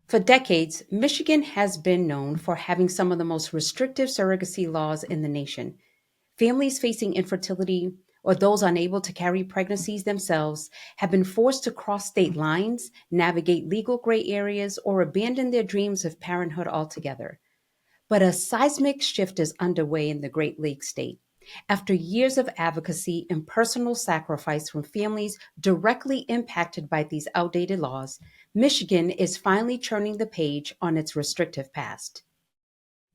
For decades, Michigan has been known for having some of the most restrictive surrogacy laws in the nation. Families facing infertility or those unable to carry pregnancies themselves have been forced to cross state lines, navigate legal gray areas, or abandon their dreams of parenthood altogether. But a seismic shift is underway in the Great Lakes state. After years of advocacy and personal sacrifice from families directly impacted by these outdated laws, Michigan is finally turning the page on its restrictive past.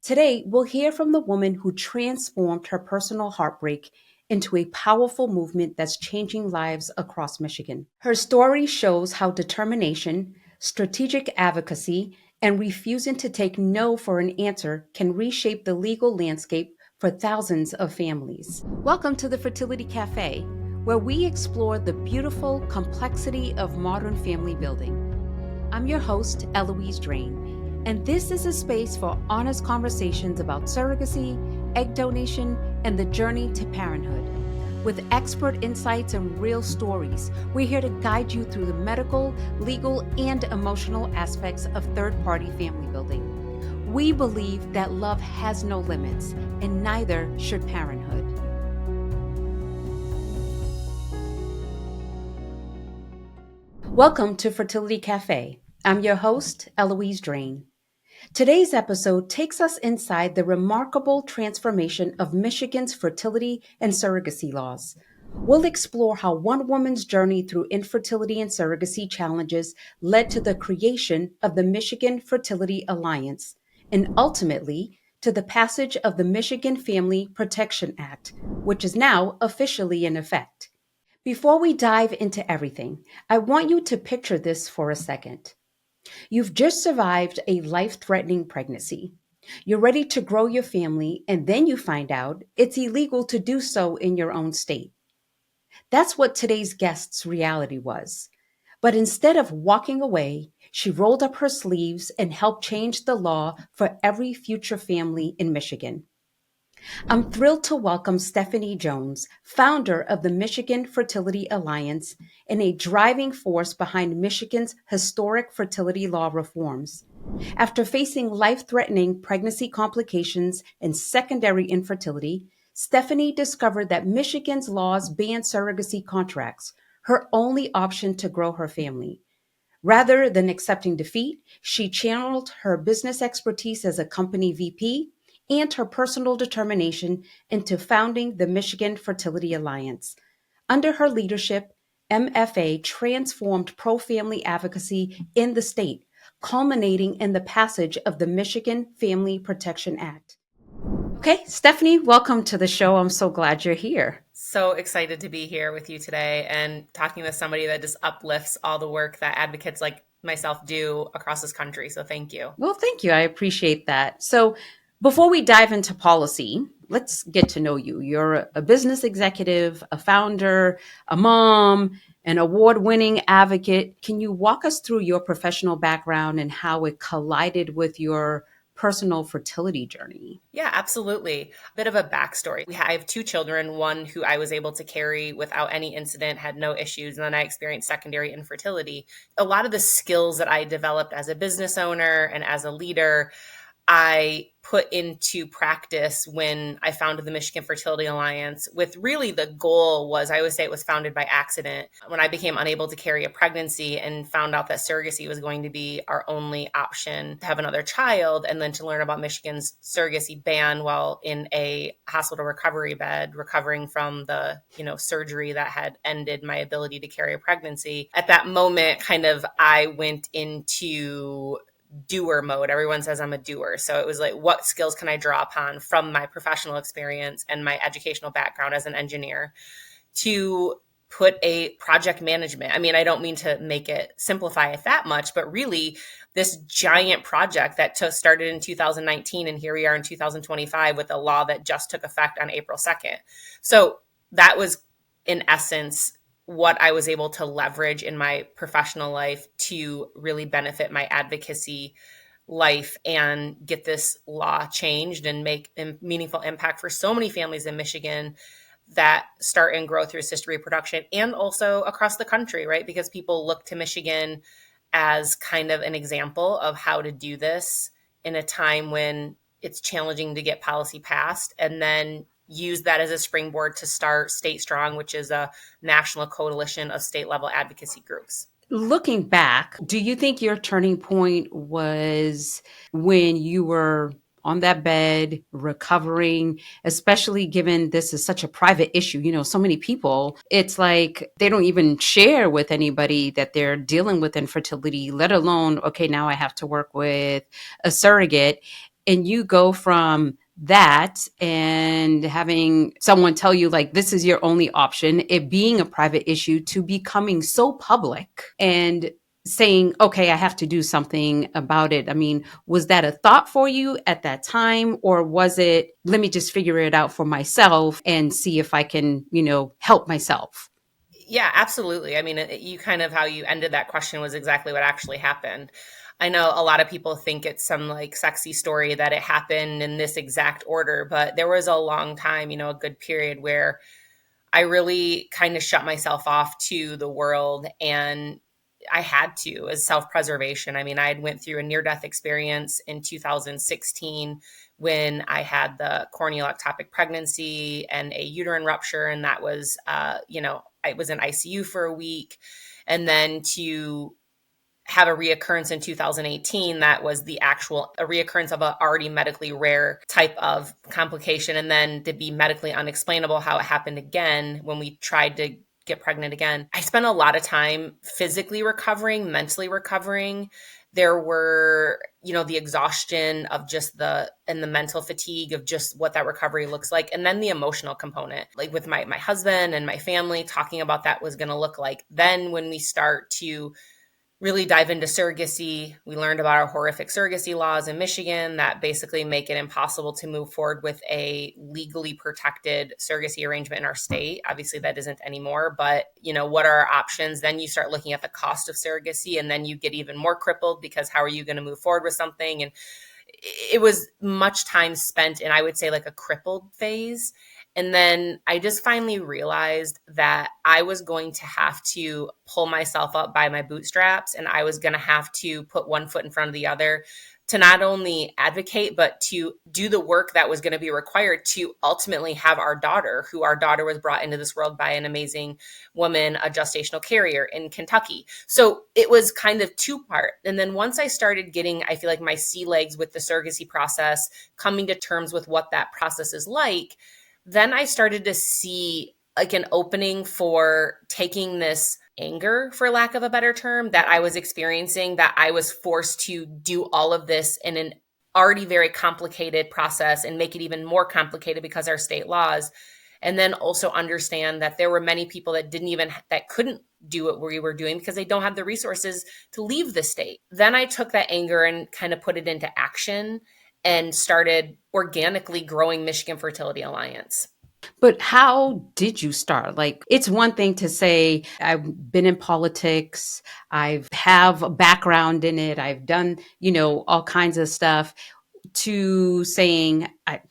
Today, we'll hear from the woman who transformed her personal heartbreak into a powerful movement that's changing lives across Michigan. Her story shows how determination, strategic advocacy, and refusing to take no for an answer can reshape the legal landscape for thousands of families. Welcome to the Fertility Cafe, where we explore the beautiful complexity of modern family building. I'm your host, Eloise Drain, and this is a space for honest conversations about surrogacy, egg donation, and the journey to parenthood. With expert insights and real stories, we're here to guide you through the medical, legal, and emotional aspects of third-party family building. We believe that love has no limits, and neither should parenthood. Welcome to Fertility Cafe. I'm your host, Eloise Drain. Today's episode takes us inside the remarkable transformation of Michigan's fertility and surrogacy laws. We'll explore how one woman's journey through infertility and surrogacy challenges led to the creation of the Michigan Fertility Alliance, and ultimately to the passage of the Michigan Family Protection Act, which is now officially in effect. Before we dive into everything, I want you to picture this for a second. You've just survived a life-threatening pregnancy. You're ready to grow your family, and then you find out it's illegal to do so in your own state. That's what today's guest's reality was. But instead of walking away, she rolled up her sleeves and helped change the law for every future family in Michigan. I'm thrilled to welcome Stephanie Jones, founder of the Michigan Fertility Alliance and a driving force behind Michigan's historic fertility law reforms. After facing life-threatening pregnancy complications and secondary infertility, Stephanie discovered that Michigan's laws ban surrogacy contracts, her only option to grow her family. Rather than accepting defeat, she channeled her business expertise as a company VP and her personal determination into founding the Michigan Fertility Alliance. Under her leadership, MFA transformed pro-family advocacy in the state, culminating in the passage of the Michigan Family Protection Act. Okay, Stephanie, welcome to the show. I'm so glad you're here. So excited to be here with you today and talking with somebody that just uplifts all the work that advocates like myself do across this country. So thank you. Well, thank you. I appreciate that. So before we dive into policy, let's get to know you. You're a business executive, a founder, a mom, an award-winning advocate. Can you walk us through your professional background and how it collided with your personal fertility journey? Yeah, absolutely. Bit of a backstory. I have two children, one who I was able to carry without any incident, had no issues, and then I experienced secondary infertility. A lot of the skills that I developed as a business owner and as a leader, I put into practice when I founded the Michigan Fertility Alliance with really the goal was, I always say it was founded by accident. When I became unable to carry a pregnancy and found out that surrogacy was going to be our only option to have another child, and then to learn about Michigan's surrogacy ban while in a hospital recovery bed, recovering from the, surgery that had ended my ability to carry a pregnancy. At that moment, I went into doer mode. Everyone says I'm a doer. So it was like, what skills can I draw upon from my professional experience and my educational background as an engineer to put a project management. I mean, I don't mean to make it simplify it that much, but really this giant project that started in 2019 and here we are in 2025 with a law that just took effect on April 2nd. So that was in essence what I was able to leverage in my professional life to really benefit my advocacy life and get this law changed and make a meaningful impact for so many families in Michigan that start and grow through assisted reproduction and also across the country, right? Because people look to Michigan as kind of an example of how to do this in a time when it's challenging to get policy passed, and then use that as a springboard to start State Strong, which is a national coalition of state level advocacy groups. Looking back, do you think your turning point was when you were on that bed recovering, especially given this is such a private issue? So many people, it's like they don't even share with anybody that they're dealing with infertility, let alone, okay, now I have to work with a surrogate. And you go from that and having someone tell you like this is your only option, it being a private issue, to becoming so public and saying, okay, I have to do something about it. I mean, was that a thought for you at that time, or was it, let me just figure it out for myself and see if I can, help myself? Yeah, absolutely. I mean, you kind of, how you ended that question was exactly what actually happened. I know a lot of people think it's some like sexy story that it happened in this exact order, but there was a long time, a good period where I really kind of shut myself off to the world, and I had to, as self-preservation. I mean, I had went through a near-death experience in 2016 when I had the corneal ectopic pregnancy and a uterine rupture, and that was, I was in ICU for a week, and then to have a reoccurrence in 2018 that was a reoccurrence of a already medically rare type of complication, and then to be medically unexplainable how it happened again when we tried to get pregnant again. I spent a lot of time physically recovering, mentally recovering. There were, the exhaustion of just and the mental fatigue of just what that recovery looks like. And then the emotional component, like with my husband and my family, talking about that was going to look like. Then when we start to really dive into surrogacy, we learned about our horrific surrogacy laws in Michigan that basically make it impossible to move forward with a legally protected surrogacy arrangement in our state. Obviously, that isn't anymore, but what are our options? Then you start looking at the cost of surrogacy, and then you get even more crippled because how are you going to move forward with something? And it was much time spent in, I would say, like a crippled phase. And then I just finally realized that I was going to have to pull myself up by my bootstraps, and I was going to have to put one foot in front of the other to not only advocate, but to do the work that was going to be required to ultimately have our daughter was brought into this world by an amazing woman, a gestational carrier in Kentucky. So it was kind of two part. And then once I started getting, I feel like my sea legs with the surrogacy process, coming to terms with what that process is like, then I started to see like an opening for taking this anger, for lack of a better term, that I was experiencing, that I was forced to do all of this in an already very complicated process and make it even more complicated because our state laws. And then also understand that there were many people that couldn't do what we were doing because they don't have the resources to leave the state. Then I took that anger and kind of put it into action and started organically growing Michigan Fertility Alliance. But how did you start? Like, it's one thing to say, I've been in politics, I have a background in it, I've done, all kinds of stuff, to saying I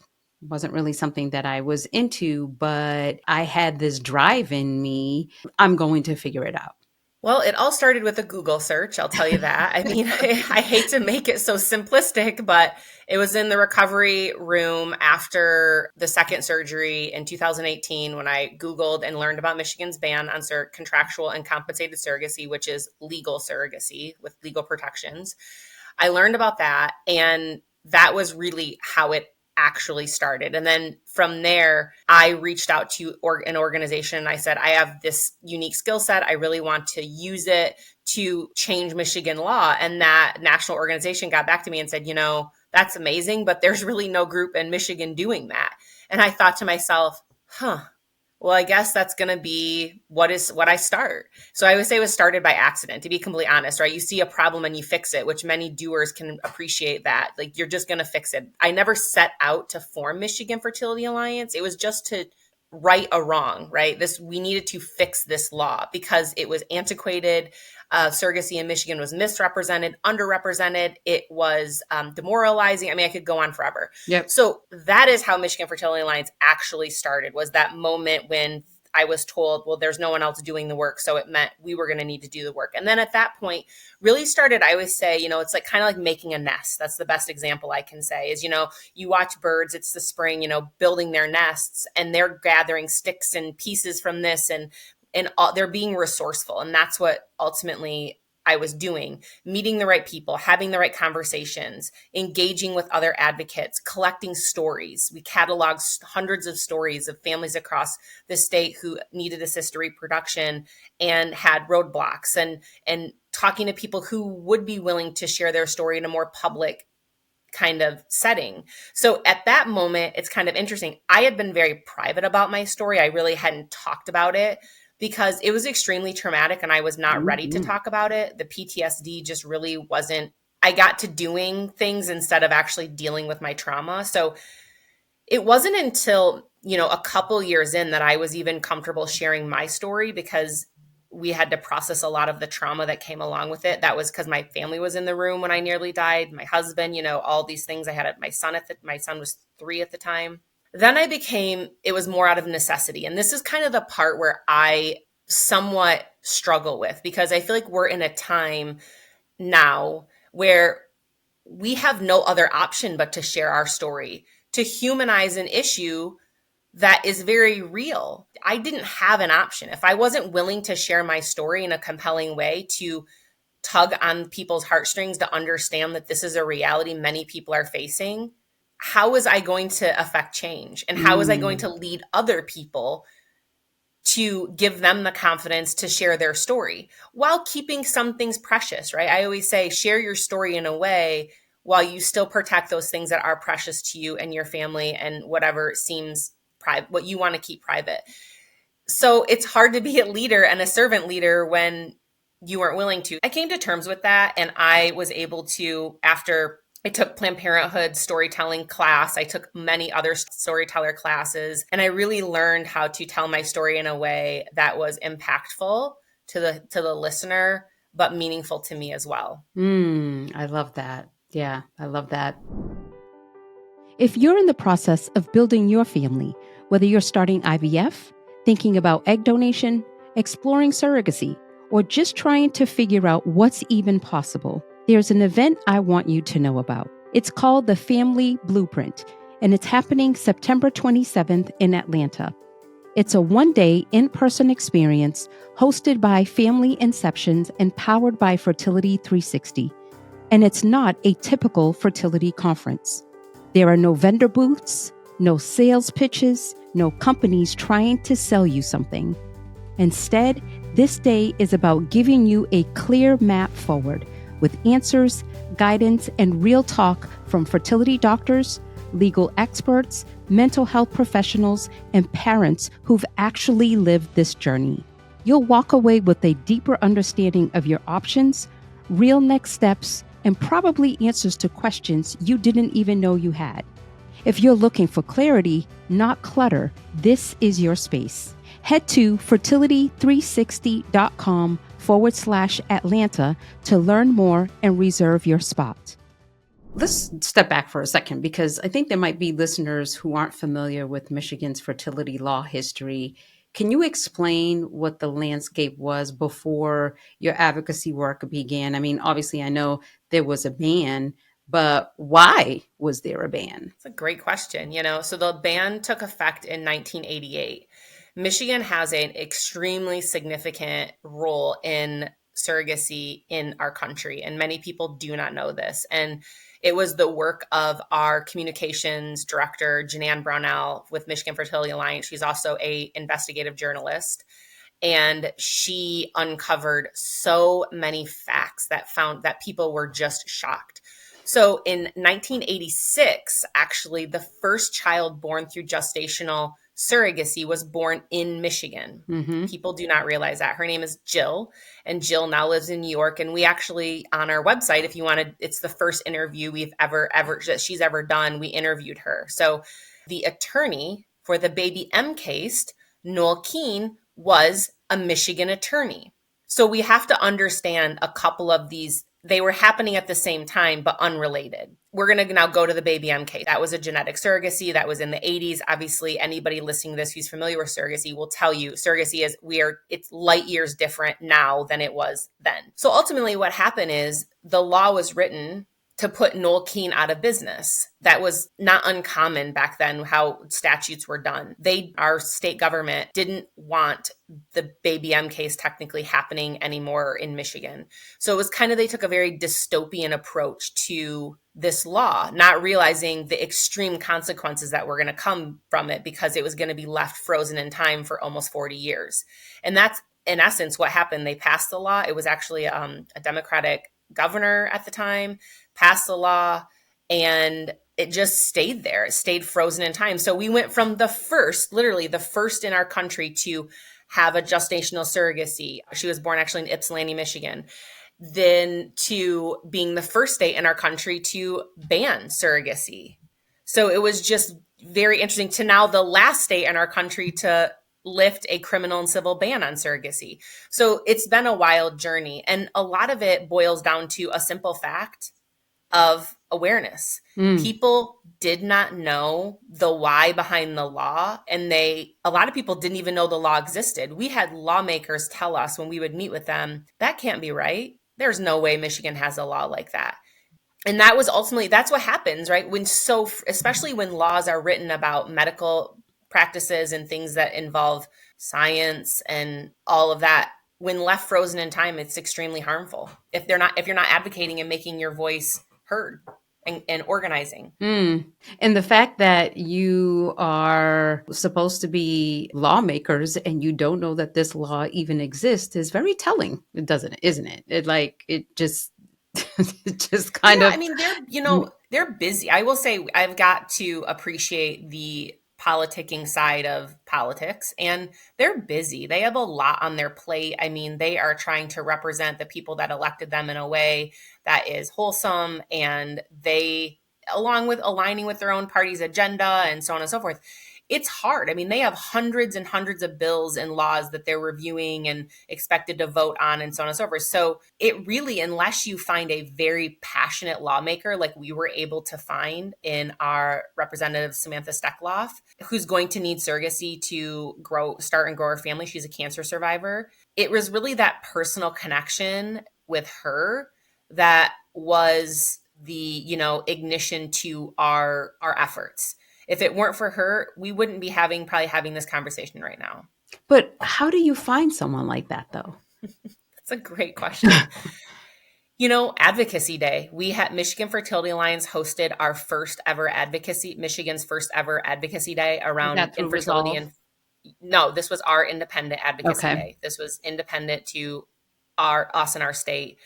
wasn't really something that I was into, but I had this drive in me. I'm going to figure it out. Well, it all started with a Google search, I'll tell you that. I mean, I hate to make it so simplistic, but it was in the recovery room after the second surgery in 2018 when I Googled and learned about Michigan's ban on contractual and compensated surrogacy, which is legal surrogacy with legal protections. I learned about that, and that was really how it actually started. And then from there, I reached out to an organization and I said, I have this unique skill set. I really want to use it to change Michigan law. And that national organization got back to me and said, that's amazing, but there's really no group in Michigan doing that. And I thought to myself, well, I guess that's going to be what I start. So I would say it was started by accident, to be completely honest, right? You see a problem and you fix it, which many doers can appreciate that. Like, you're just going to fix it. I never set out to form Michigan Fertility Alliance. It was just to right a wrong, right? We needed to fix this law because it was antiquated. Surrogacy in Michigan was misrepresented, underrepresented. It was demoralizing. I mean, I could go on forever. Yep. So that is how Michigan Fertility Alliance actually started, was that moment when I was told, well, there's no one else doing the work. So it meant we were going to need to do the work. And then at that point, really started, I always say, it's like kind of like making a nest. That's the best example I can say is, you watch birds, it's the spring, building their nests, and they're gathering sticks and pieces from this, and they're being resourceful. And that's what ultimately I was doing, meeting the right people, having the right conversations, engaging with other advocates, collecting stories. We cataloged hundreds of stories of families across the state who needed assisted reproduction and had roadblocks, and talking to people who would be willing to share their story in a more public kind of setting. So at that moment, it's kind of interesting. I had been very private about my story. I really hadn't talked about it because it was extremely traumatic and I was not ready to talk about it. The PTSD just really wasn't, I got to doing things instead of actually dealing with my trauma. So it wasn't until, a couple years in that I was even comfortable sharing my story because we had to process a lot of the trauma that came along with it. That was because my family was in the room when I nearly died. My husband, all these things. I had my son my son was 3 at the time. Then it was more out of necessity. And this is kind of the part where I somewhat struggle with, because I feel like we're in a time now where we have no other option but to share our story, to humanize an issue that is very real. I didn't have an option. If I wasn't willing to share my story in a compelling way to tug on people's heartstrings to understand that this is a reality many people are facing, how was I going to affect change? And how was I going to lead other people to give them the confidence to share their story while keeping some things precious, right? I always say, share your story in a way while you still protect those things that are precious to you and your family and whatever seems private, what you want to keep private. So it's hard to be a leader and a servant leader when you weren't willing to. I came to terms with that, and I was able to, after I took Planned Parenthood storytelling class, I took many other storyteller classes, and I really learned how to tell my story in a way that was impactful to the listener, but meaningful to me as well. I love that. Yeah, I love that. If you're in the process of building your family, whether you're starting IVF, thinking about egg donation, exploring surrogacy, or just trying to figure out what's even possible, there's an event I want you to know about. It's called the Family Blueprint, and it's happening September 27th in Atlanta. It's a one-day in-person experience hosted by Family Inceptions and powered by Fertility 360. And it's not a typical fertility conference. There are no vendor booths, no sales pitches, no companies trying to sell you something. Instead, this day is about giving you a clear map forward with answers, guidance, and real talk from fertility doctors, legal experts, mental health professionals, and parents who've actually lived this journey. You'll walk away with a deeper understanding of your options, real next steps, and probably answers to questions you didn't even know you had. If you're looking for clarity, not clutter, this is your space. Head to fertility360.com/Atlanta to learn more and reserve your spot. Let's step back for a second, because I think there might be listeners who aren't familiar with Michigan's fertility law history. Can you explain what the landscape was before your advocacy work began? I mean, obviously, I know there was a ban, but why was there a ban? It's a great question. So the ban took effect in 1988. Michigan has an extremely significant role in surrogacy in our country, and many people do not know this. And it was the work of our communications director, Janann Brownell, with Michigan Fertility Alliance. She's also an investigative journalist. And she uncovered so many facts that people were just shocked. So in 1986, actually, the first child born through gestational surrogacy was born in Michigan. People do not realize that. Her name is Jill, and Jill now lives in New York. And we actually, on our website, if you wanted, it's the first interview we've that she's ever done. We interviewed her. So the attorney for the baby M case, Noel Keene, was a Michigan attorney. So we have to understand a couple of these. They were happening at the same time, but unrelated. we're going to now go to the baby MK. That was a genetic surrogacy. That was in the 80s. Obviously, anybody listening to this who's familiar with surrogacy will tell you surrogacy it's light years different now than it was then. So ultimately what happened is the law was written to put Noel Keane out of business. That was not uncommon back then, how statutes were done. Our state government didn't want the baby M case technically happening anymore in Michigan. So it was kind of, they took a very dystopian approach to this law, not realizing the extreme consequences that were going to come from it, because it was going to be left frozen in time for almost 40 years. And that's in essence what happened. They passed the law. It was actually a Democratic governor at the time, passed the law, and it just stayed there. It stayed frozen in time. So we went from literally the first in our country to have a gestational surrogacy. She was born actually in Ypsilanti, Michigan. Then to being the first state in our country to ban surrogacy. So it was just very interesting to now the last state in our country to lift a criminal and civil ban on surrogacy. So it's been a wild journey. And a lot of it boils down to a simple fact of awareness. People did not know the why behind the law. And a lot of people didn't even know the law existed. We had lawmakers tell us when we would meet with them, that can't be right. There's no way Michigan has a law like that. And that was ultimately, that's what happens, right? Especially when laws are written about medical practices and things that involve science and all of that, when left frozen in time, it's extremely harmful if you're not advocating and making your voice heard and organizing. And the fact that you are supposed to be lawmakers and you don't know that this law even exists is very telling, isn't it? It just kind of. I mean, they're busy. I will say I've got to appreciate the politicking side of politics, and they're busy. They have a lot on their plate. I mean, they are trying to represent the people that elected them in a way that is wholesome, and along with aligning with their own party's agenda and so on and so forth. It's hard. I mean, they have hundreds and hundreds of bills and laws that they're reviewing and expected to vote on and so on and so forth. So it really, unless you find a very passionate lawmaker like we were able to find in our Representative Samantha Steckloff, who's going to need surrogacy to start and grow her family. She's a cancer survivor. It was really that personal connection with her that was the, ignition to our efforts. If it weren't for her, we wouldn't be probably having this conversation right now. But how do you find someone like that, though? That's a great question. Advocacy Day. Michigan Fertility Alliance hosted our Michigan's first ever advocacy day around infertility. No, this was our independent advocacy day. This was independent to us and our state.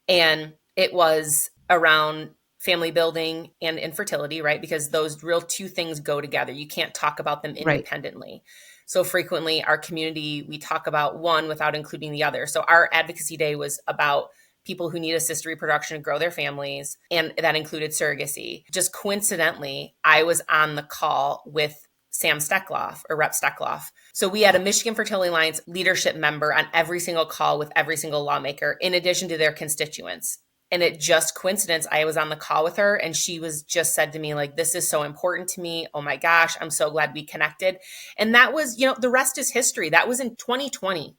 And it was around family building and infertility, right? Because those real two things go together. You can't talk about them independently. Right. So frequently our community, we talk about one without including the other. So our advocacy day was about people who need assisted reproduction to grow their families, and that included surrogacy. Just coincidentally, I was on the call with Sam Steckloff, or Rep Steckloff. So we had a Michigan Fertility Alliance leadership member on every single call with every single lawmaker, in addition to their constituents. And it just coincidence, I was on the call with her and she just said to me, like, this is so important to me. Oh my gosh, I'm so glad we connected. And that was, the rest is history. That was in 2020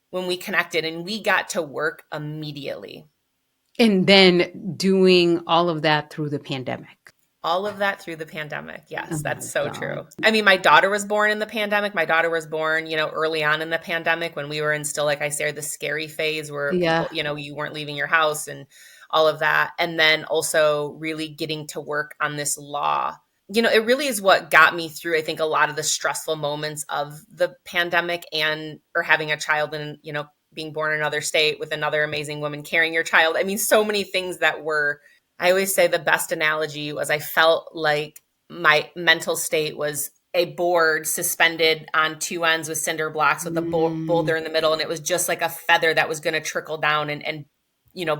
when we connected, and we got to work immediately. And then doing all of that through the pandemic. All of that through the pandemic. Yes, that's so true. I mean, my daughter was born in the pandemic. My daughter was born, early on in the pandemic when we were in still, like I said, the scary phase where people, you weren't leaving your house and all of that. And then also really getting to work on this law. It really is what got me through, I think, a lot of the stressful moments of the pandemic or having a child and, being born in another state with another amazing woman carrying your child. I mean, so many things I always say the best analogy was I felt like my mental state was a board suspended on two ends with cinder blocks with a boulder in the middle. And it was just like a feather that was going to trickle down and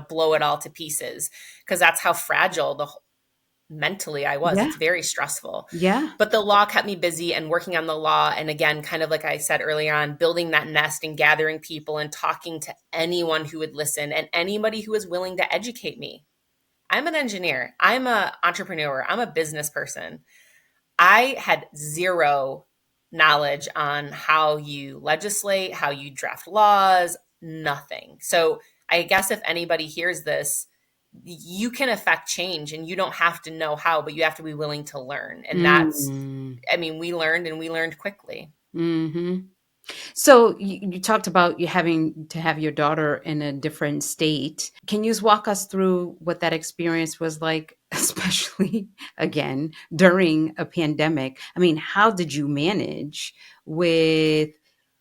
blow it all to pieces, because that's how fragile mentally I was. Yeah. It's very stressful. Yeah. But the law kept me busy and working on the law. And again, kind of like I said earlier on, building that nest and gathering people and talking to anyone who would listen and anybody who was willing to educate me. I'm an engineer. I'm an entrepreneur. I'm a business person. I had zero knowledge on how you legislate, how you draft laws, nothing. So I guess if anybody hears this, you can affect change and you don't have to know how, but you have to be willing to learn. And that's, Mm. I mean, we learned and we learned quickly. Hmm. So you talked about you having to have your daughter in a different state. Can you just walk us through what that experience was like, especially again during a pandemic? I mean, how did you manage with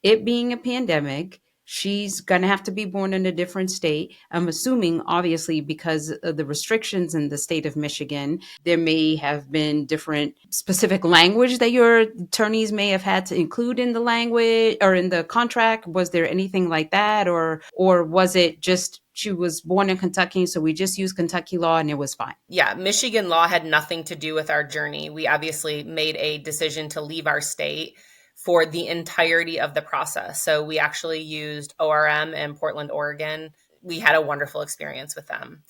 it being a pandemic? She's going to have to be born in a different state. I'm assuming, obviously, because of the restrictions in the state of Michigan, there may have been different specific language that your attorneys may have had to include in the language or in the contract. Was there anything like that, or was it just she was born in Kentucky, so we just used Kentucky law and it was fine? Yeah, Michigan law had nothing to do with our journey. We obviously made a decision to leave our state for the entirety of the process. So we actually used ORM in Portland, Oregon. We had a wonderful experience with them.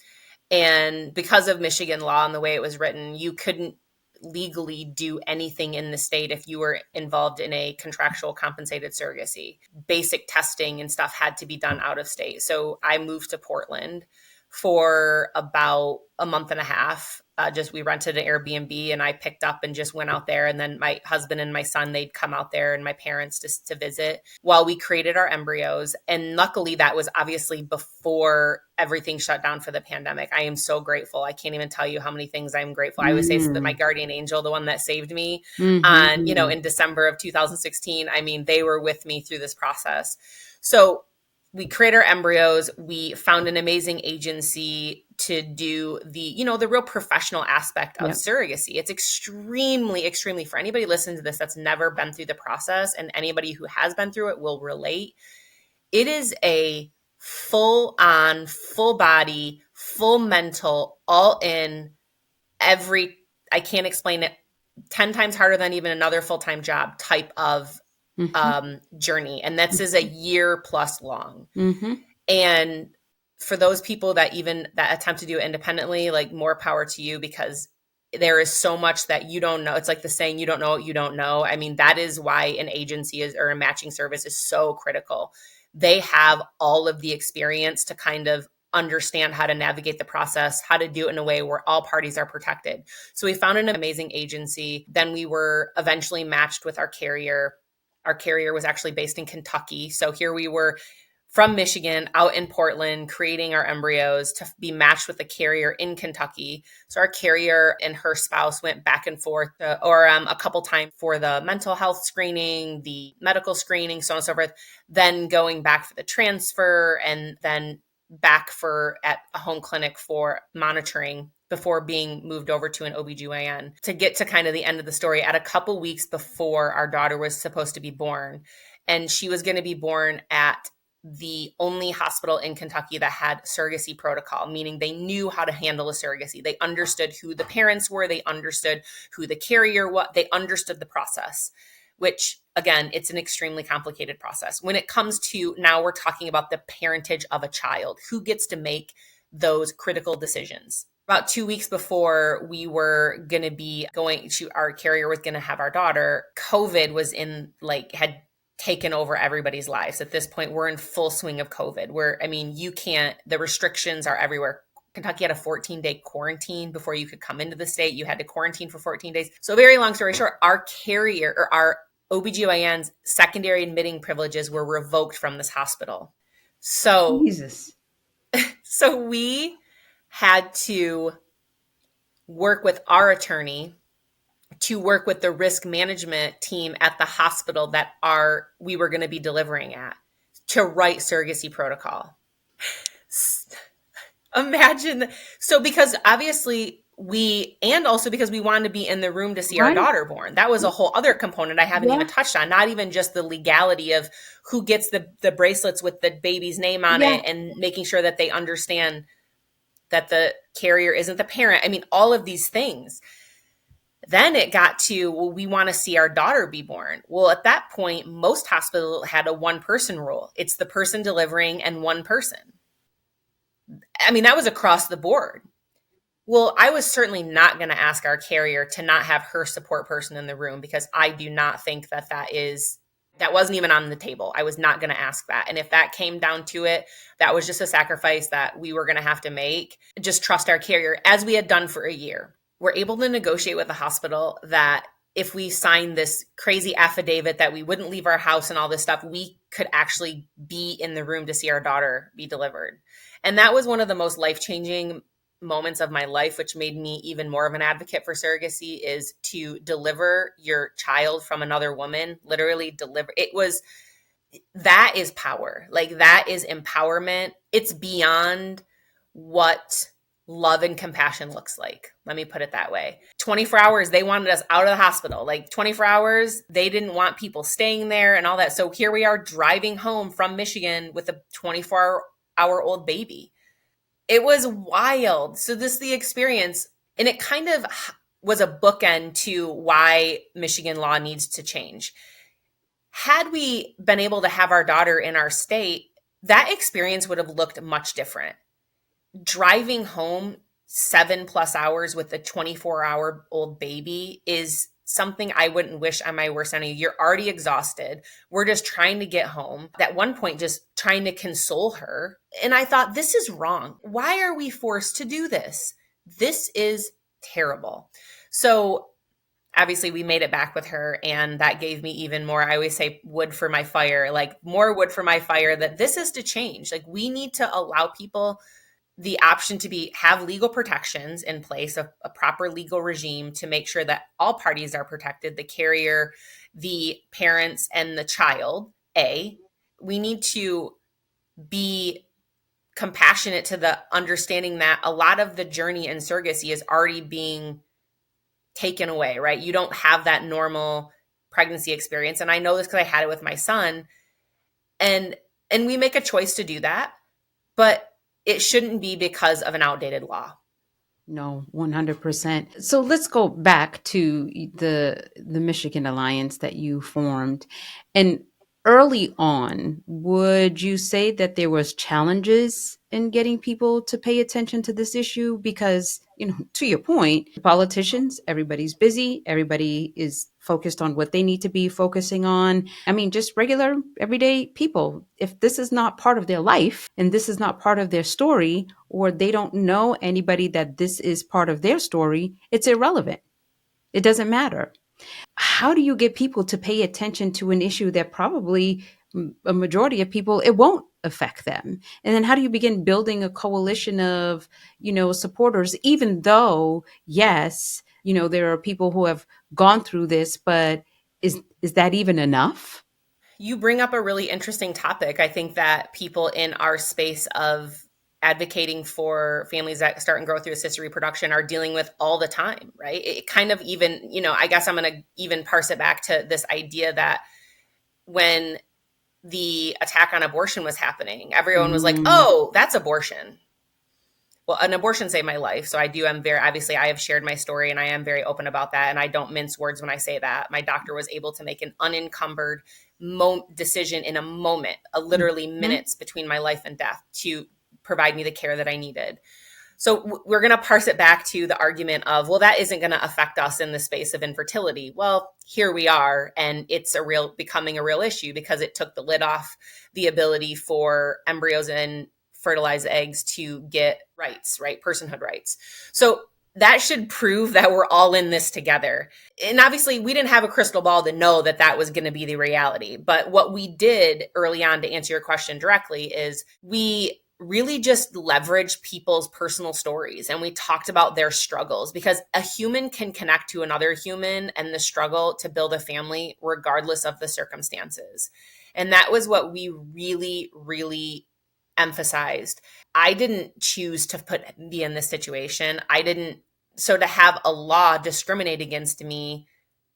And because of Michigan law and the way it was written, you couldn't legally do anything in the state if you were involved in a contractual compensated surrogacy. Basic testing and stuff had to be done out of state. So I moved to Portland for about a month and a half. Just we rented an Airbnb and I picked up and just went out there. And then my husband and my son, they'd come out there and my parents just to visit while we created our embryos. And luckily, that was obviously before everything shut down for the pandemic. I am so grateful. I can't even tell you how many things I'm grateful. I would say that my Mm. guardian angel, the one that saved me on, Mm-hmm. in December of 2016, I mean, they were with me through this process. So we create our embryos. We found an amazing agency to do the real professional aspect of Yep. surrogacy. It's extremely, for anybody listening to this that's never been through the process, and anybody who has been through it will relate. It is a full on, full body, full mental, all in every, I can't explain it, 10 times harder than even another full-time job type of Mm-hmm. journey. And that's is a year plus long. Mm-hmm. And for those people that attempt to do it independently, like, more power to you, because there is so much that you don't know. It's like the saying, you don't know what you don't know. I mean, that is why an agency is, or a matching service, is so critical. They have all of the experience to kind of understand how to navigate the process, how to do it in a way where all parties are protected. So we found an amazing agency. Then we were eventually matched with our carrier. Our carrier was actually based in Kentucky. So here we were from Michigan out in Portland, creating our embryos to be matched with a carrier in Kentucky. So our carrier and her spouse went back and forth a couple times for the mental health screening, the medical screening, so on and so forth, then going back for the transfer, and then back for at a home clinic for monitoring before being moved over to an OBGYN. To get to kind of the end of the story, at a couple weeks before our daughter was supposed to be born, and she was going to be born at the only hospital in Kentucky that had surrogacy protocol, meaning they knew how to handle a surrogacy. They understood who the parents were. They understood who the carrier was. They understood the process, which, again, it's an extremely complicated process. When it comes to, now we're talking about the parentage of a child, who gets to make those critical decisions. About 2 weeks before we were going to be going to, our carrier was going to have our daughter, COVID was had taken over everybody's lives. At this point, we're in full swing of COVID, where, I mean, the restrictions are everywhere. Kentucky had a 14-day quarantine before you could come into the state. You had to quarantine for 14 days. So very long story short, our carrier, or our OBGYN's secondary admitting privileges, were revoked from this hospital. So, Jesus. so we had to work with our attorney to work with the risk management team at the hospital that we were going to be delivering at, to write surrogacy protocol. Imagine. So, because obviously and also because we wanted to be in the room to see our Right. daughter born. That was a whole other component I haven't even Yeah. touched on. Not even just the legality of who gets the bracelets with the baby's name on Yeah. it, and making sure that they understand that the carrier isn't the parent. I mean, all of these things. Then it got to, well, we want to see our daughter be born. Well, at that point, most hospitals had a one person rule. It's the person delivering and one person. I mean, that was across the board. Well, I was certainly not going to ask our carrier to not have her support person in the room, because I do not think that that wasn't even on the table. I was not going to ask that. And if that came down to it, that was just a sacrifice that we were going to have to make. Just trust our carrier, as we had done for a year. We're able to negotiate with the hospital that if we signed this crazy affidavit that we wouldn't leave our house and all this stuff, we could actually be in the room to see our daughter be delivered. And that was one of the most life-changing moments of my life, which made me even more of an advocate for surrogacy, is to deliver your child from another woman. Literally deliver. That is power. Like, that is empowerment. It's beyond what love and compassion looks like. Let me put it that way. 24 hours, they wanted us out of the hospital. Like, 24 hours, they didn't want people staying there and all that. So here we are driving home from Michigan with a 24-hour-old baby. It was wild. So this is the experience. And it kind of was a bookend to why Michigan law needs to change. Had we been able to have our daughter in our state, that experience would have looked much different. Driving home 7+ hours with a 24-hour-old baby is something I wouldn't wish on my worst enemy. You're already exhausted. We're just trying to get home. At one point, just trying to console her. And I thought, this is wrong. Why are we forced to do this? This is terrible. So obviously we made it back with her, and that gave me even more, I always say, wood for my fire, like more wood for my fire, that this is to change. Like, we need to allow people the option to have legal protections in place, a proper legal regime to make sure that all parties are protected, the carrier, the parents, and the child. We need to be compassionate to the understanding that a lot of the journey in surrogacy is already being taken away, right? You don't have that normal pregnancy experience. And I know this because I had it with my son. And we make a choice to do that, but it shouldn't be because of an outdated law. No, 100%. So let's go back to the Michigan Alliance that you formed. And early on, would you say that there was challenges in getting people to pay attention to this issue? Because, to your point, politicians, everybody's busy, everybody is focused on what they need to be focusing on. I mean, just regular, everyday people. If this is not part of their life and this is not part of their story, or they don't know anybody that this is part of their story, it's irrelevant. It doesn't matter. How do you get people to pay attention to an issue that probably a majority of people, it won't affect them? And then how do you begin building a coalition of, supporters, even though, yes, there are people who have gone through this, but is that even enough? You bring up a really interesting topic. I think that people in our space of advocating for families that start and grow through assisted reproduction are dealing with all the time, right? It kind of even, I guess I'm going to even parse it back to this idea that when the attack on abortion was happening, everyone was like, oh, that's abortion. Well, an abortion saved my life. So obviously I have shared my story, and I am very open about that. And I don't mince words when I say that. My doctor was able to make an unencumbered decision in a moment, literally minutes between my life and death, to provide me the care that I needed. So we're going to parse it back to the argument of, well, that isn't going to affect us in the space of infertility. Well, here we are, and it's becoming a real issue because it took the lid off the ability for embryos and fertilized eggs to get rights, right? Personhood rights. So that should prove that we're all in this together. And obviously we didn't have a crystal ball to know that that was going to be the reality. But what we did early on, to answer your question directly, is we really just leveraged people's personal stories, and we talked about their struggles, because a human can connect to another human and the struggle to build a family regardless of the circumstances. And that was what we really, really emphasized. I didn't choose to be in this situation. So to have a law discriminate against me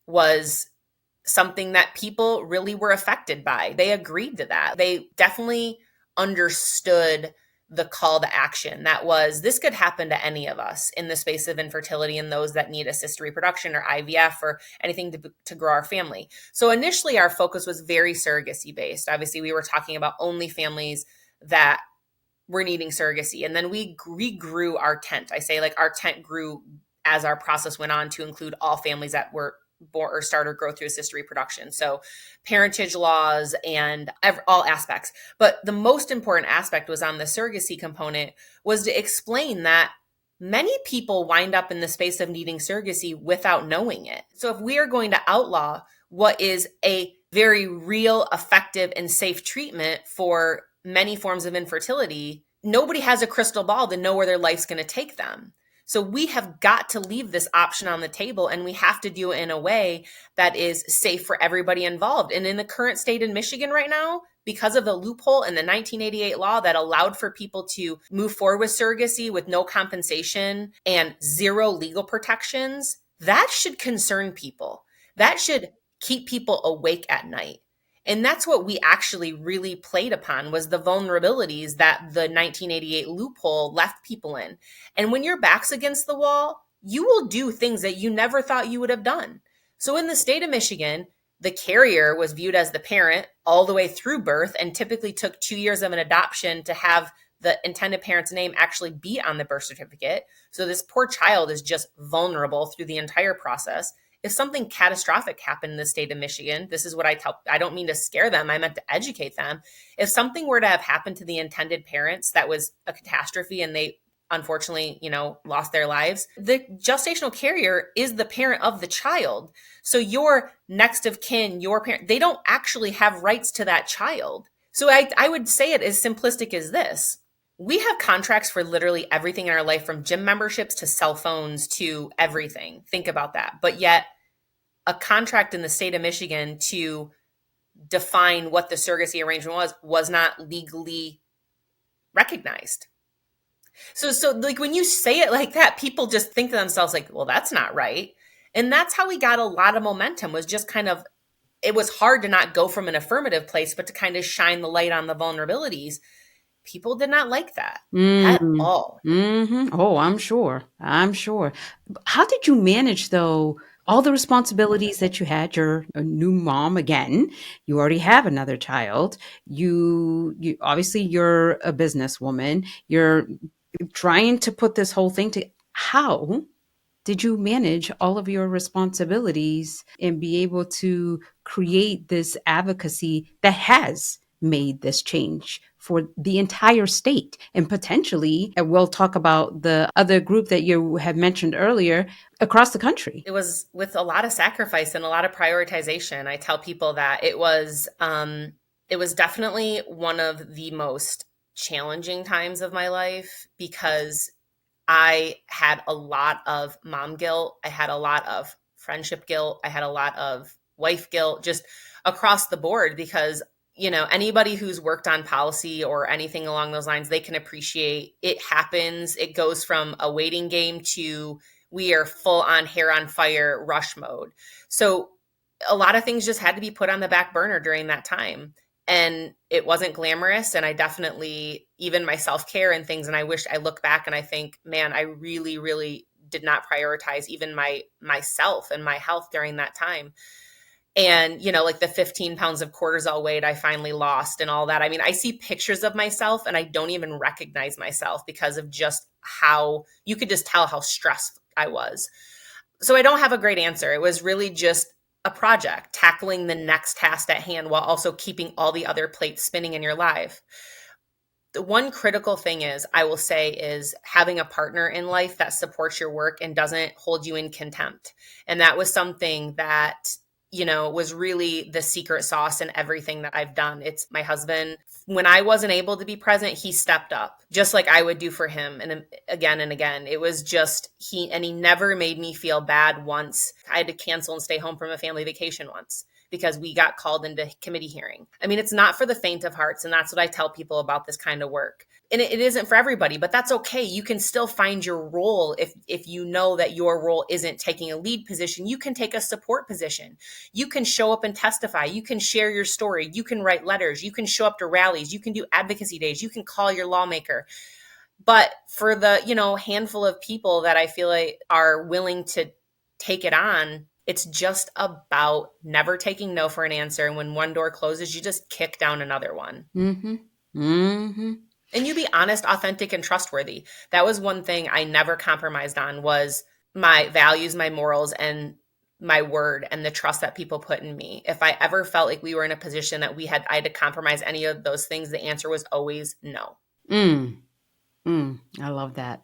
was something that people really were affected by. They agreed to that. They definitely understood the call to action. That was, this could happen to any of us in the space of infertility and those that need assisted reproduction or IVF or anything to grow our family. So initially our focus was very surrogacy based. Obviously we were talking about only families that we're needing surrogacy. And then we regrew our tent. I say like our tent grew as our process went on to include all families that were born or start or grow through assisted reproduction. So parentage laws and all aspects. But the most important aspect was on the surrogacy component, was to explain that many people wind up in the space of needing surrogacy without knowing it. So if we are going to outlaw what is a very real, effective, and safe treatment for many forms of infertility, nobody has a crystal ball to know where their life's going to take them. So we have got to leave this option on the table, and we have to do it in a way that is safe for everybody involved. And in the current state in Michigan right now, because of the loophole in the 1988 law that allowed for people to move forward with surrogacy with no compensation and zero legal protections, that should concern people. That should keep people awake at night. And that's what we actually really played upon, was the vulnerabilities that the 1988 loophole left people in. And when your back's against the wall, you will do things that you never thought you would have done. So in the state of Michigan, the carrier was viewed as the parent all the way through birth, and typically took 2 years of an adoption to have the intended parent's name actually be on the birth certificate. So this poor child is just vulnerable through the entire process. If something catastrophic happened in the state of Michigan, this is what I tell, I don't mean to scare them, I meant to educate them. If something were to have happened to the intended parents that was a catastrophe and they unfortunately, lost their lives, the gestational carrier is the parent of the child. So your next of kin, your parent, they don't actually have rights to that child. So I would say it as simplistic as this. We have contracts for literally everything in our life, from gym memberships to cell phones to everything. Think about that. But yet a contract in the state of Michigan to define what the surrogacy arrangement was not legally recognized. So like when you say it like that, people just think to themselves like, well, that's not right. And that's how we got a lot of momentum, was just kind of, it was hard to not go from an affirmative place, but to kind of shine the light on the vulnerabilities. People did not like that at Mm. all. Oh, I'm sure. I'm sure. How did you manage, though, all the responsibilities that you had? You're a new mom again. You already have another child. You obviously you're a businesswoman. You're trying to put this whole thing to how did you manage all of your responsibilities and be able to create this advocacy that has made this change for the entire state, and potentially, and we'll talk about the other group that you had mentioned earlier, across the country? It was with a lot of sacrifice and a lot of prioritization. I tell people that it was definitely one of the most challenging times of my life, because I had a lot of mom guilt. I had a lot of friendship guilt. I had a lot of wife guilt, just across the board, because, anybody who's worked on policy or anything along those lines, they can appreciate it happens. It goes from a waiting game to we are full on hair on fire rush mode. So a lot of things just had to be put on the back burner during that time. And it wasn't glamorous. And I definitely, even my self-care and things, and I wish I look back and I think, man, I really, really did not prioritize even myself and my health during that time. And, like the 15 pounds of cortisol weight I finally lost and all that. I mean, I see pictures of myself and I don't even recognize myself because of just how you could just tell how stressed I was. So I don't have a great answer. It was really just a project, tackling the next task at hand while also keeping all the other plates spinning in your life. The one critical thing I will say, is having a partner in life that supports your work and doesn't hold you in contempt. And that was something that, was really the secret sauce in everything that I've done. It's my husband. When I wasn't able to be present, he stepped up just like I would do for him. And again and again, it was just he never made me feel bad once. I had to cancel and stay home from a family vacation once because we got called into committee hearing. I mean, it's not for the faint of hearts. And that's what I tell people about this kind of work. And it isn't for everybody, but that's okay. You can still find your role. If you know that your role isn't taking a lead position, you can take a support position. You can show up and testify. You can share your story. You can write letters. You can show up to rallies. You can do advocacy days. You can call your lawmaker. But for the, handful of people that I feel like are willing to take it on, it's just about never taking no for an answer. And when one door closes, you just kick down another one. Mm-hmm. Mm-hmm. And you be honest, authentic, and trustworthy. That was one thing I never compromised on, was my values, my morals, and my word, and the trust that people put in me. If I ever felt like we were in a position that I had to compromise any of those things, the answer was always no. Mm, I love that.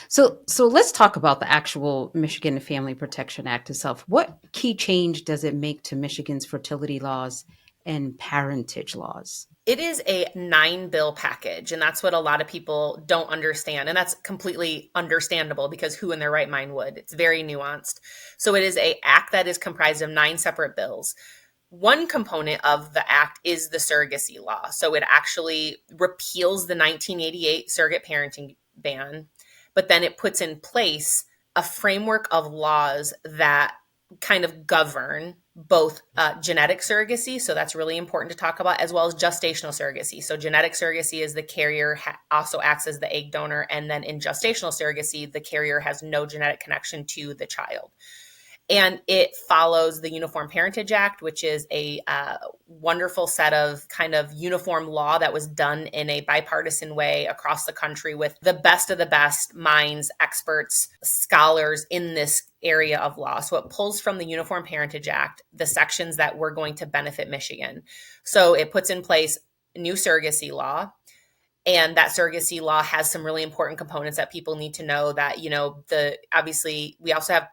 So let's talk about the actual Michigan Family Protection Act itself. What key change does it make to Michigan's fertility laws and parentage laws? It is a 9 bill package, and that's what a lot of people don't understand. And that's completely understandable, because who in their right mind would? It's very nuanced. So it is a act that is comprised of 9 separate bills. One component of the act is the surrogacy law. So it actually repeals the 1988 surrogate parenting ban, but then it puts in place a framework of laws that kind of govern both genetic surrogacy, so that's really important to talk about, as well as gestational surrogacy. So genetic surrogacy is the carrier also acts as the egg donor, and then in gestational surrogacy, the carrier has no genetic connection to the child. And it follows the Uniform Parentage Act, which is a wonderful set of kind of uniform law that was done in a bipartisan way across the country with the best of the best minds, experts, scholars in this area of law. So it pulls from the Uniform Parentage Act the sections that were going to benefit Michigan. So it puts in place new surrogacy law. And that surrogacy law has some really important components that people need to know, that, obviously we also have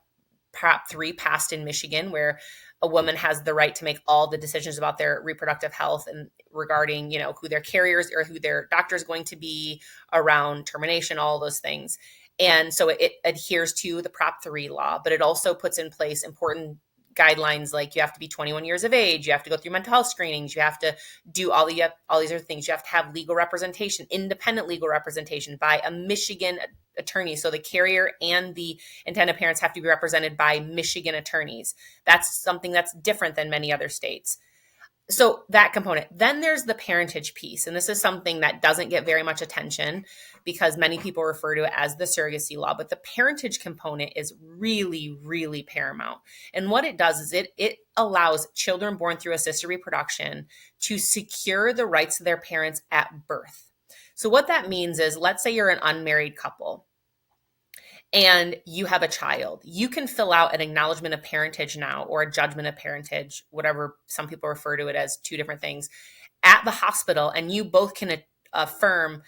Prop 3 passed in Michigan, where a woman has the right to make all the decisions about their reproductive health and regarding, who their carriers or who their doctor is going to be, around termination, all those things. And so it adheres to the Prop 3 law, but it also puts in place important guidelines, like you have to be 21 years of age, you have to go through mental health screenings, you have to do all these other things, you have to have legal representation, independent legal representation by a Michigan attorney. So the carrier and the intended parents have to be represented by Michigan attorneys. That's something that's different than many other states. So that component. Then there's the parentage piece. And this is something that doesn't get very much attention because many people refer to it as the surrogacy law. But the parentage component is really, really paramount. And what it does is it allows children born through assisted reproduction to secure the rights of their parents at birth. So what that means is, let's say you're an unmarried couple and you have a child, you can fill out an acknowledgement of parentage now, or a judgment of parentage, whatever some people refer to it as, two different things, at the hospital, and you both can affirm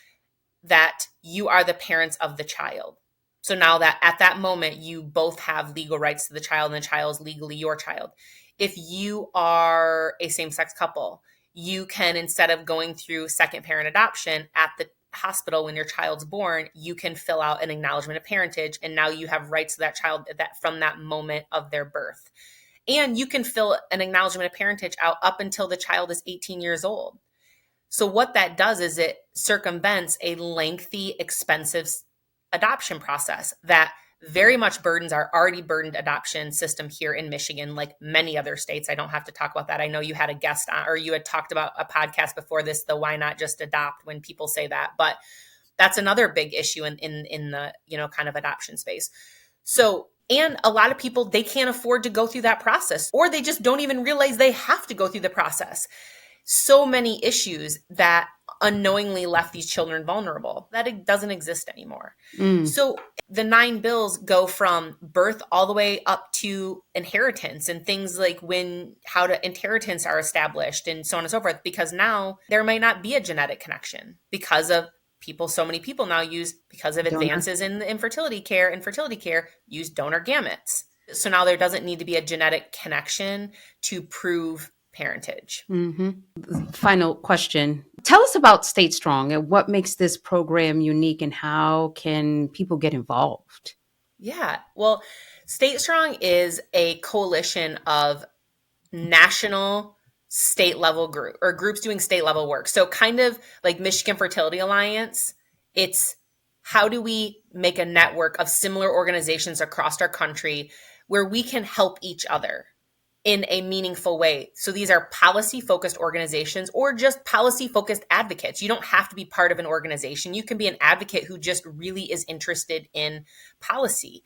that you are the parents of the child. So now that at that moment, you both have legal rights to the child, and the child is legally your child. If you are a same-sex couple, you can, instead of going through second parent adoption at the hospital when your child's born, you can fill out an acknowledgement of parentage, and now you have rights to that child from that moment of their birth. And you can fill an acknowledgement of parentage out up until the child is 18 years old. So what that does is it circumvents a lengthy, expensive adoption process that very much burdens our already burdened adoption system here in Michigan, like many other states. I don't have to talk about that. I know you had a guest on, or you had talked about a podcast before this, the why not just adopt, when people say that. But that's another big issue in the, kind of adoption space. So, and a lot of people, they can't afford to go through that process, or they just don't even realize they have to go through the process. So many issues that unknowingly left these children vulnerable, that it doesn't exist anymore. So the 9 bills go from birth all the way up to inheritance, and things like how the inheritance are established, and so on and so forth, because now there might not be a genetic connection because of so many people now because of advances in the infertility care, use donor gametes. So now there doesn't need to be a genetic connection to prove parentage. Final question. Tell us about State Strong and what makes this program unique, and how can people get involved? Yeah. Well, State Strong is a coalition of national, state level groups doing state level work. So kind of like Michigan Fertility Alliance, it's how do we make a network of similar organizations across our country where we can help each other in a meaningful way. So these are policy-focused organizations, or just policy-focused advocates. You don't have to be part of an organization. You can be an advocate who just really is interested in policy.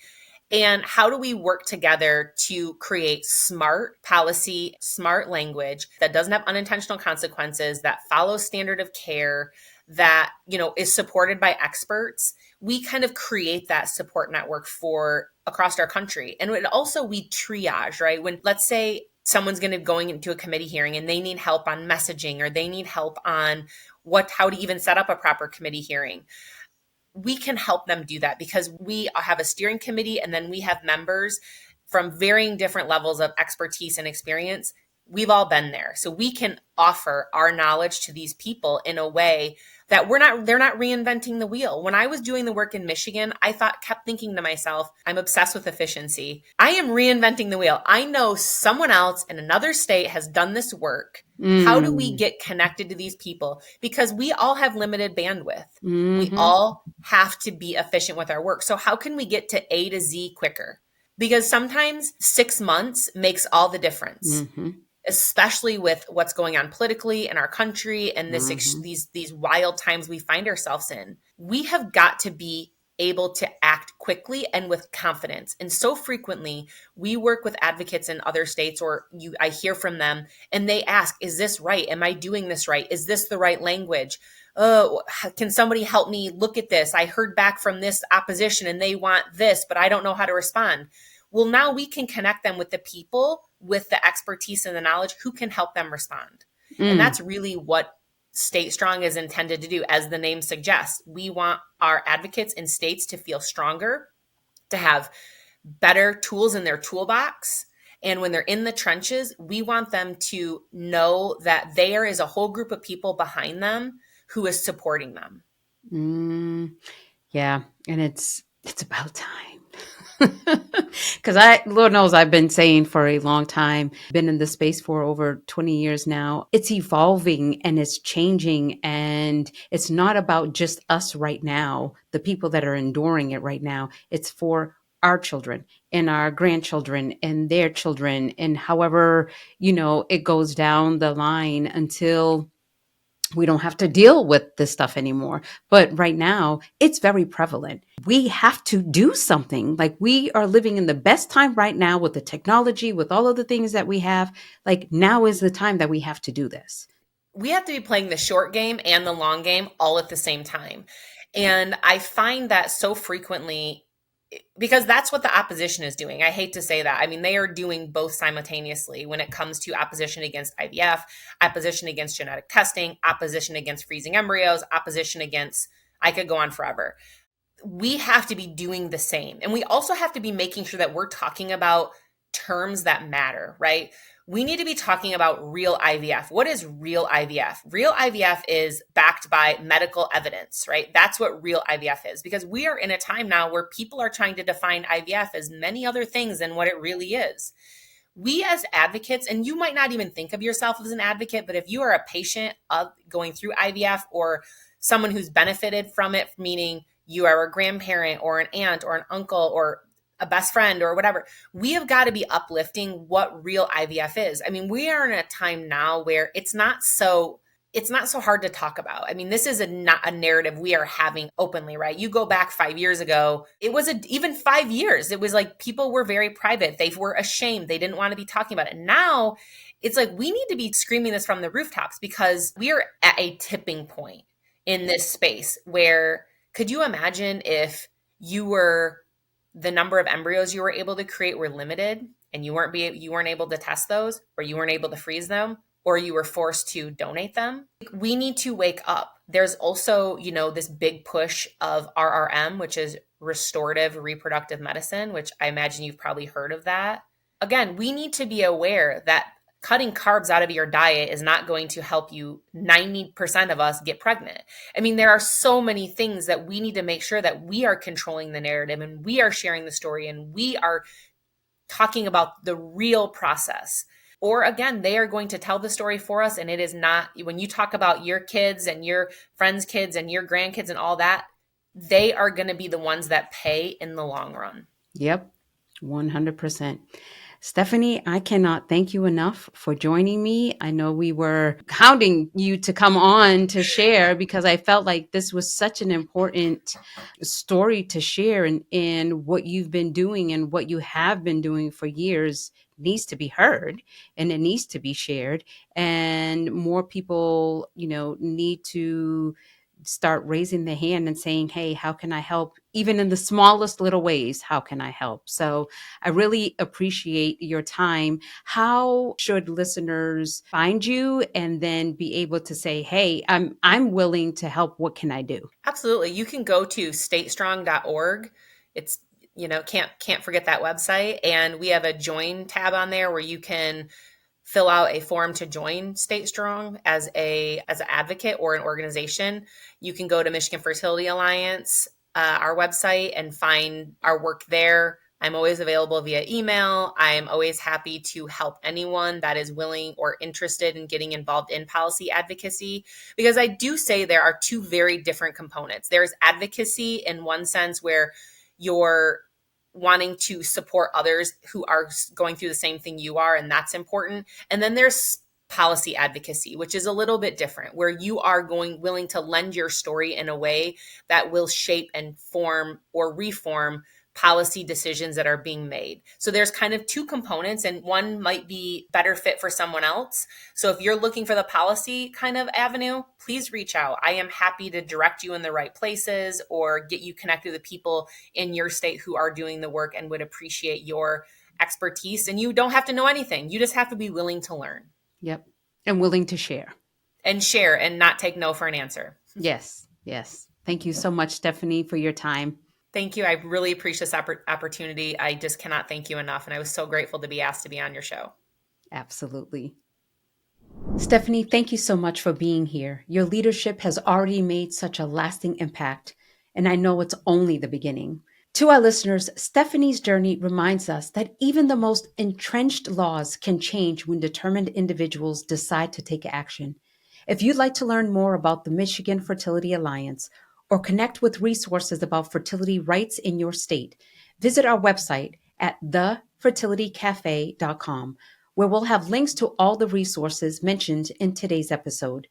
And how do we work together to create smart policy, smart language that doesn't have unintentional consequences, that follows standard of care, that, is supported by experts, we kind of create that support network for across our country. And also we triage, right? When, let's say, someone's going into a committee hearing and they need help on messaging, or they need help on how to even set up a proper committee hearing, we can help them do that because we have a steering committee, and then we have members from varying different levels of expertise and experience. We've all been there. So we can offer our knowledge to these people in a way that they're not reinventing the wheel. When I was doing the work in Michigan, kept thinking to myself, I'm obsessed with efficiency. I am reinventing the wheel. I know someone else in another state has done this work. How do we get connected to these people? Because we all have limited bandwidth. We all have to be efficient with our work. So how can we get to A to Z quicker? Because sometimes 6 months makes all the difference. Especially with what's going on politically in our country and these wild times we find ourselves in. We have got to be able to act quickly and with confidence. And so frequently we work with advocates in other states, or I hear from them and they ask, is this right? Am I doing this right? Is this the right language? Oh, can somebody help me look at this? I heard back from this opposition and they want this, but I don't know how to respond. Well, now we can connect them with the people with the expertise and the knowledge who can help them respond. And that's really what State Strong is intended to do. As the name suggests, we want our advocates in states to feel stronger, to have better tools in their toolbox. And when they're in the trenches, we want them to know that there is a whole group of people behind them who is supporting them. Yeah. And it's about time. Because Lord knows, I've been saying for a long time, been in this space for over 20 years now. It's evolving and it's changing. And it's not about just us right now, the people that are enduring it right now. It's for our children and our grandchildren and their children. And however, it goes down the line until we don't have to deal with this stuff anymore. But right now, it's very prevalent. We have to do something. Like, we are living in the best time right now with the technology, with all of the things that we have. Like, now is the time that we have to do this. We have to be playing the short game and the long game all at the same time. And I find that so frequently, because that's what the opposition is doing. I hate to say that. I mean, they are doing both simultaneously when it comes to opposition against IVF, opposition against genetic testing, opposition against freezing embryos, opposition against, I could go on forever. We have to be doing the same. And we also have to be making sure that we're talking about terms that matter, right? We need to be talking about real IVF. What is real IVF? Real IVF is backed by medical evidence, right? That's what real IVF is, because we are in a time now where people are trying to define IVF as many other things than what it really is. We as advocates, and you might not even think of yourself as an advocate, but if you are a patient of going through IVF or someone who's benefited from it, meaning you are a grandparent or an aunt or an uncle or a best friend or whatever, we have got to be uplifting what real IVF is. I mean, we are in a time now where it's not so hard to talk about. I mean, this is not a narrative we are having openly, right? You go back 5 years ago, it was even 5 years. It was like people were very private. They were ashamed. They didn't want to be talking about it. And now it's like we need to be screaming this from the rooftops, because we are at a tipping point in this space where, could you imagine if the number of embryos you were able to create were limited and you weren't able to test those, or you weren't able to freeze them, or you were forced to donate them? We need to wake up. There's also, this big push of RRM, which is restorative reproductive medicine, which I imagine you've probably heard of that. Again, we need to be aware that cutting carbs out of your diet is not going to help you 90% of us get pregnant. I mean, there are so many things that we need to make sure that we are controlling the narrative and we are sharing the story and we are talking about the real process. Or again, they are going to tell the story for us. And it is not, when you talk about your kids and your friends' kids and your grandkids and all that, they are going to be the ones that pay in the long run. Yep, 100%. Stephanie, I cannot thank you enough for joining me. I know we were hounding you to come on to share, because I felt like this was such an important story to share, and what you've been doing and what you have been doing for years needs to be heard and it needs to be shared. And more people, need to start raising the hand and saying, hey, how can I help? Even in the smallest little ways, how can I help? So I really appreciate your time. How should listeners find you and then be able to say, hey, I'm willing to help. What can I do? Absolutely. You can go to statestrong.org. It's, can't forget that website. And we have a join tab on there where you can fill out a form to join State Strong as an advocate or an organization. You can go to Michigan Fertility Alliance, our website, and find our work there. I'm always available via email. I'm always happy to help anyone that is willing or interested in getting involved in policy advocacy, because I do say there are two very different components. There's advocacy in one sense where you're wanting to support others who are going through the same thing you are, and that's important. And then there's policy advocacy, which is a little bit different, where you are willing to lend your story in a way that will shape and form or reform policy decisions that are being made. So there's kind of two components, and one might be better fit for someone else. So if you're looking for the policy kind of avenue, please reach out. I am happy to direct you in the right places or get you connected with people in your state who are doing the work and would appreciate your expertise. And you don't have to know anything. You just have to be willing to learn. Yep. And willing to share. And share and not take no for an answer. Yes. Yes. Thank you so much, Stephanie, for your time. Thank you. I really appreciate this opportunity. I just cannot thank you enough. And I was so grateful to be asked to be on your show. Absolutely. Stephanie, thank you so much for being here. Your leadership has already made such a lasting impact, and I know it's only the beginning. To our listeners, Stephanie's journey reminds us that even the most entrenched laws can change when determined individuals decide to take action. If you'd like to learn more about the Michigan Fertility Alliance or connect with resources about fertility rights in your state, visit our website at thefertilitycafe.com, where we'll have links to all the resources mentioned in today's episode.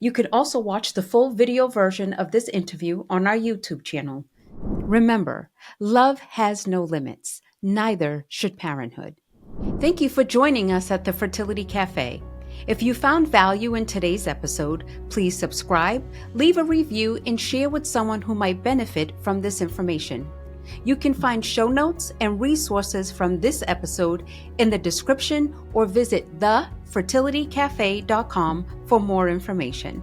You can also watch the full video version of this interview on our YouTube channel. Remember, love has no limits, neither should parenthood. Thank you for joining us at the Fertility Cafe. If you found value in today's episode, please subscribe, leave a review, and share with someone who might benefit from this information. You can find show notes and resources from this episode in the description or visit thefertilitycafe.com for more information.